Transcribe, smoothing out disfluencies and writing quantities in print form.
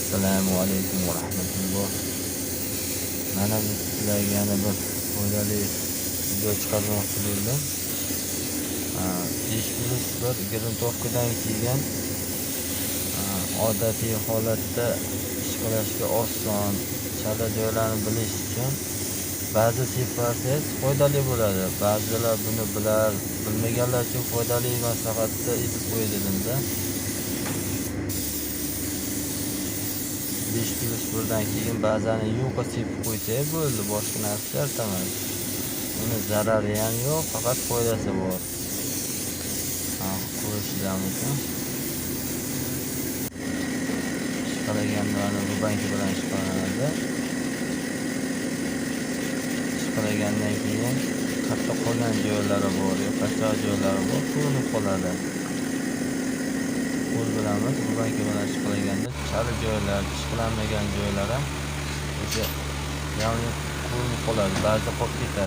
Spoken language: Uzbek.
Assalomu alaykum va rahmatulloh. Mana biz sizlarga yana bir foydali video chiqarmoqchi bo'ldim. 5+1 грунтовкаdan keyin odatiy holatda ishqalashga oson, chala joylarni bilish uchun ba'zi sifat foydali bo'ladi. Ba'zilar buni bilar, bilmaganlar uchun foydali maslahatda aytib qo'yay dedim-da. 5+1dan keyin ba'zani yo'qqa sepib qo'ysak bo'ldi, boshqa narsa artamaydi. Uni zarari ham yo'q, faqat foydasi bor. Ko'rishingiz mumkin. Ishqalaganlarni bu banki bilan ishqalanadi. Ishqalagandan keyin katta qolgan joylari bor, yo'qoch joylari bor, ko'rinib qoladi. Qo'l bilamiz, bu banki bilan ishqalaganda chala joylar, ishqalanmagan joylari o'sha ya'ni ko'rinib qoladi, ba'zi qolib ketadi.